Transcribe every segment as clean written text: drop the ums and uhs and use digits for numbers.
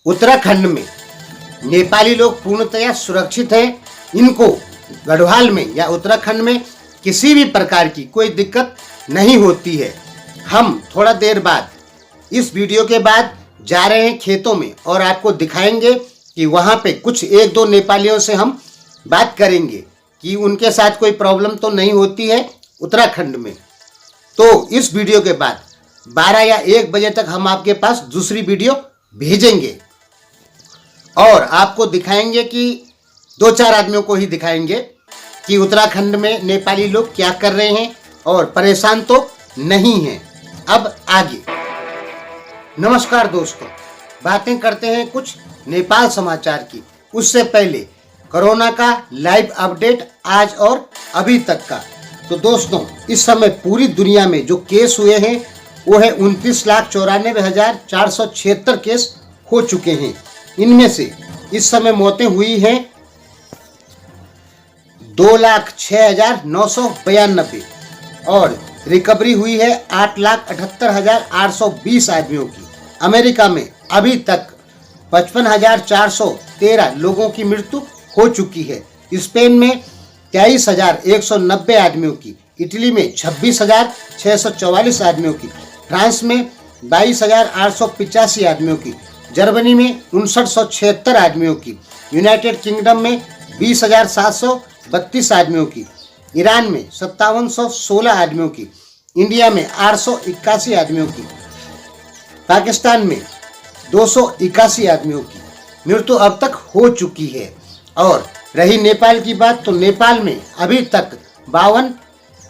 उत्तराखंड में नेपाली लोग पूर्णतया सुरक्षित हैं। इनको गढ़वाल में या उत्तराखंड में किसी भी प्रकार की कोई दिक्कत नहीं होती है। हम थोड़ा देर बाद इस वीडियो के बाद जा रहे हैं खेतों में और आपको दिखाएंगे कि वहाँ पे कुछ एक दो नेपालियों से हम बात करेंगे कि उनके साथ कोई प्रॉब्लम तो नहीं होती है उत्तराखंड में। तो इस वीडियो के बाद 12 या 1 बजे तक हम आपके पास दूसरी वीडियो भेजेंगे और आपको दिखाएंगे कि 2-4 आदमियों को ही दिखाएंगे कि उत्तराखंड में नेपाली लोग क्या कर रहे हैं और परेशान तो नहीं हैं। अब आगे। नमस्कार दोस्तों, बातें करते हैं कुछ नेपाल समाचार की। उससे पहले कोरोना का लाइव अपडेट आज और अभी तक का। तो दोस्तों, इस समय पूरी दुनिया में जो केस हुए हैं वो है 29,94,476 केस हो चुके हैं। इनमें से इस समय मौतें हुई हैं 2,06,992 और रिकवरी हुई है 8,78,820 आदमियों की। अमेरिका में अभी तक 55,413 लोगों की मृत्यु हो चुकी है। स्पेन में 23,190 आदमियों की, इटली में 26,644 आदमियों की, फ्रांस में 22,885 आदमियों की, जर्मनी में 59,676 आदमियों की, यूनाइटेड किंगडम में 20,732 आदमियों की, ईरान में 5716 आदमियों की, इंडिया में 881 आदमियों की, पाकिस्तान में 281 आदमियों की मृत्यु अब तक हो चुकी है। और रही नेपाल की बात, तो नेपाल में अभी तक 52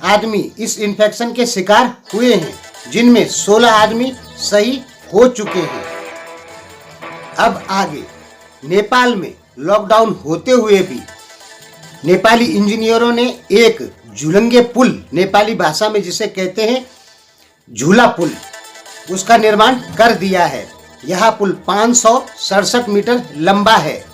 आदमी इस इन्फेक्शन के शिकार हुए हैं, जिनमें 16 आदमी सही हो चुके हैं। अब आगे। नेपाल में लॉकडाउन होते हुए भी नेपाली इंजीनियरों ने एक झूलंगे पुल, नेपाली भाषा में जिसे कहते हैं झूला पुल, उसका निर्माण कर दिया है। यह पुल 567 मीटर लंबा है।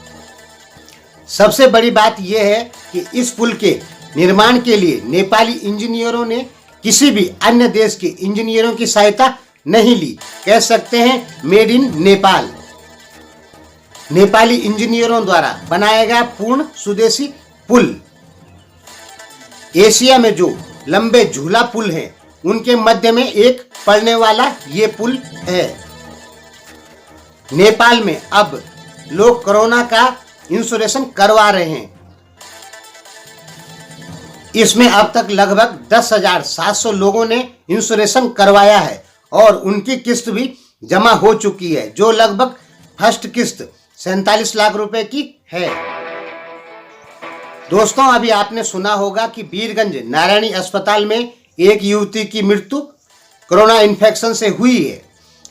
सबसे बड़ी बात यह है कि इस पुल के निर्माण के लिए नेपाली इंजीनियरों ने किसी भी अन्य देश के इंजीनियरों की सहायता नहीं ली। कह सकते हैं मेड इन नेपाल। नेपाली इंजीनियरों द्वारा बनाया गया पूर्ण स्वदेशी पुल। एशिया में जो लंबे झूला पुल हैं, उनके मध्य में एक पड़ने वाला ये पुल है। नेपाल में अब लोग कोरोना का इंश्योरेंस करवा रहे हैं। इसमें अब तक लगभग 10,700 लोगों ने इंश्योरेंस करवाया है और उनकी किस्त भी जमा हो चुकी है, जो लगभग फर्स्ट किस्त 47 लाख रुपए की है। दोस्तों, अभी आपने सुना होगा कि वीरगंज नारायणी अस्पताल में एक युवती की मृत्यु कोरोना इन्फेक्शन से हुई है।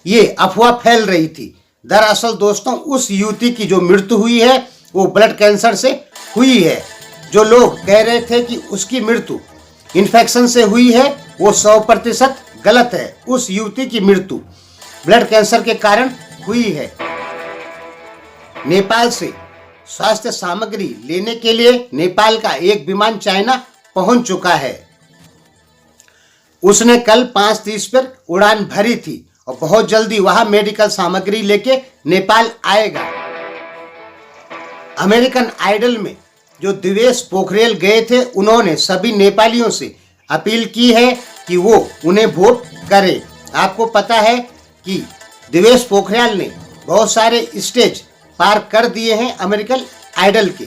ये अफवाह फैल रही थी। दरअसल दोस्तों, उस युवती की जो मृत्यु हुई है वो ब्लड कैंसर से हुई है। जो लोग कह रहे थे कि उसकी मृत्यु इन्फेक्शन से हुई है, वो 100% गलत है। उस युवती की मृत्यु ब्लड कैंसर के कारण हुई है। नेपाल से स्वास्थ्य सामग्री लेने के लिए नेपाल का एक विमान चाइना पहुंच चुका है। उसने कल 5:30 पर उड़ान भरी थी और बहुत जल्दी वह मेडिकल सामग्री लेके नेपाल आएगा। अमेरिकन आइडल में जो दिवेश पोखरेल गए थे, उन्होंने सभी नेपालियों से अपील की है कि वो उन्हें वोट करें। आपको पता है कि दिवेश पोखरेल ने बहुत सारे स्टेज पार कर दिए हैं अमेरिकन आइडल के।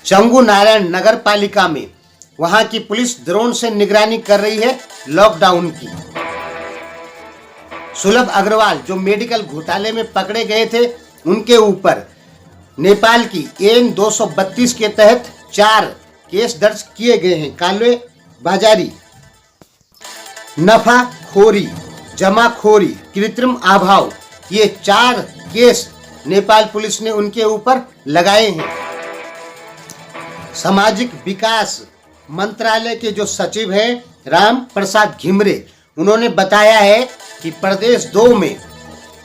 चंगू नारायण नगर पालिका में वहां की पुलिस ड्रोन से निगरानी कर रही है लॉकडाउन की। सुलभ अग्रवाल जो मेडिकल घोटाले में पकड़े गए थे, उनके ऊपर नेपाल की एन 232 के तहत 4 केस दर्ज किए गए हैं। काले बाजारी, नफाखोरी, जमाखोरी, कृत्रिम अभाव, ये 4 केस नेपाल पुलिस ने उनके ऊपर लगाए हैं। सामाजिक विकास मंत्रालय के जो सचिव हैं राम प्रसाद घिमरे, उन्होंने बताया है कि प्रदेश 2 में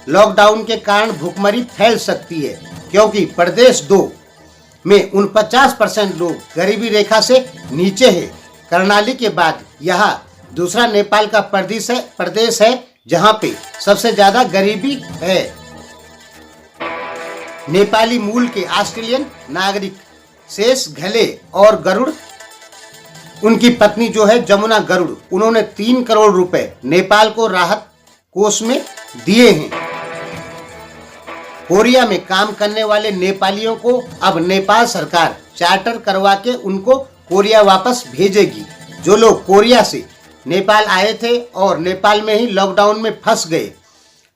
लॉकडाउन के कारण भुखमरी फैल सकती है, क्योंकि प्रदेश 2 में 49% लोग गरीबी रेखा से नीचे हैं। कर्णाली के बाद यह दूसरा नेपाल का प्रदेश है जहां पे सबसे ज्यादा गरीबी है। नेपाली मूल के ऑस्ट्रेलियन नागरिक शेष घले और गरुड़, उनकी पत्नी जो है जमुना गरुड़, उन्होंने 3 करोड़ रुपए नेपाल को राहत कोष में दिए हैं। कोरिया में काम करने वाले नेपालियों को अब नेपाल सरकार चार्टर करवा के उनको कोरिया वापस भेजेगी। जो लोग कोरिया से नेपाल आए थे और नेपाल में ही लॉकडाउन में फंस गए,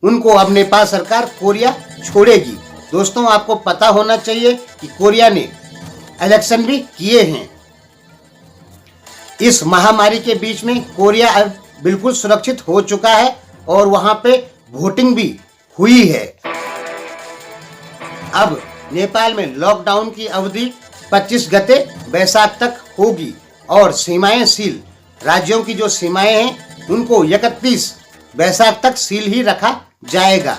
उनको अब नेपाल सरकार कोरिया छोड़ेगी। दोस्तों, आपको पता होना चाहिए कि कोरिया ने इलेक्शन भी किए हैं। इस महामारी के बीच में कोरिया अब बिल्कुल सुरक्षित हो चुका है और वहां पे वोटिंग भी हुई है। अब नेपाल में लॉकडाउन की अवधि 25 गते वैशाख तक होगी और सीमाएं सील, राज्यों की जो सीमाएं हैं उनको 31 वैशाख तक सील ही रखा जाएगा।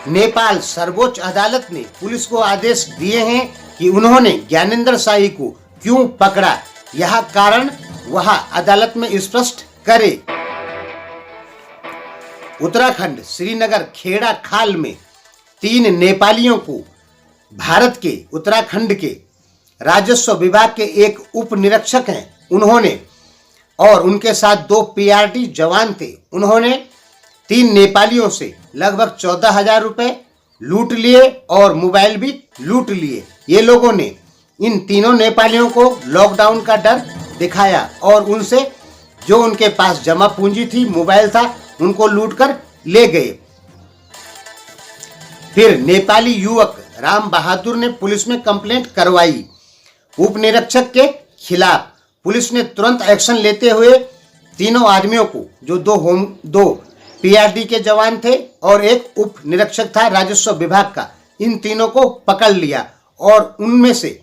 नेपाल सर्वोच्च अदालत ने पुलिस को आदेश दिए हैं कि उन्होंने ज्ञानेंद्र शाही को क्यों पकड़ा, यह कारण वह अदालत में स्पष्ट करे। उत्तराखंड श्रीनगर खेड़ा खाल में 3 नेपालियों को भारत के उत्तराखंड के राजस्व विभाग के एक उप निरीक्षक हैं, उन्होंने और उनके साथ 2 पीआरडी जवान थे, उन्होंने 3 नेपालियों से लगभग 14,000 रुपए लूट लिए और मोबाइल भी लूट लिए। ये लोगों ने इन तीनों नेपालियों को लॉकडाउन का डर दिखाया और उनसे जो उनके पास जमा पूंजी थी, मोबाइल था, उनको लूटकर ले गए। फिर नेपाली युवक राम बहादुर ने पुलिस में कंप्लेंट करवाई। उप निरीक्षक के खिलाफ पुलिस ने तुरंत एक्शन लेते हुए तीनों आदमियों को, जो 2 पीआरडी के जवान थे और एक उप निरीक्षक था राजस्व विभाग का, इन तीनों को पकड़ लिया और उनमें से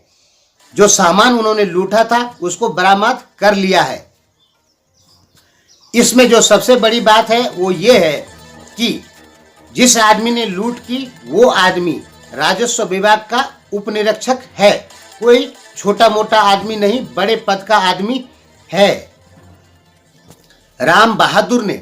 जो सामान उन्होंने लूटा था उसको बरामद कर लिया है। इसमें जो सबसे बड़ी बात है वो ये है कि जिस आदमी ने लूट की वो आदमी राजस्व विभाग का उप निरीक्षक है, कोई छोटा मोटा आदमी नहीं, बड़े पद का आदमी है। राम बहादुर ने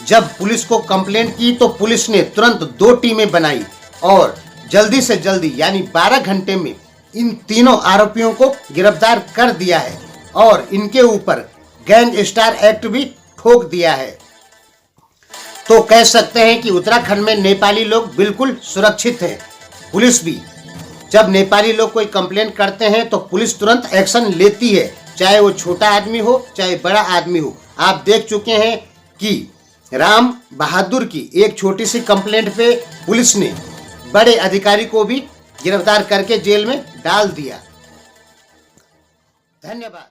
जब पुलिस को कंप्लेंट की तो पुलिस ने तुरंत 2 टीमें बनाई और जल्दी से जल्दी यानी 12 घंटे में इन तीनों आरोपियों को गिरफ्तार कर दिया है और इनके ऊपर गैंगस्टर एक्ट भी ठोक दिया है। तो कह सकते हैं कि उत्तराखंड में नेपाली लोग बिल्कुल सुरक्षित हैं। पुलिस भी जब नेपाली लोग कोई कंप्लेंट करते हैं तो पुलिस तुरंत एक्शन लेती है, चाहे वो छोटा आदमी हो चाहे बड़ा आदमी हो। आप देख चुके हैं कि राम बहादुर की एक छोटी सी कंप्लेंट पे पुलिस ने बड़े अधिकारी को भी गिरफ्तार करके जेल में डाल दिया। धन्यवाद।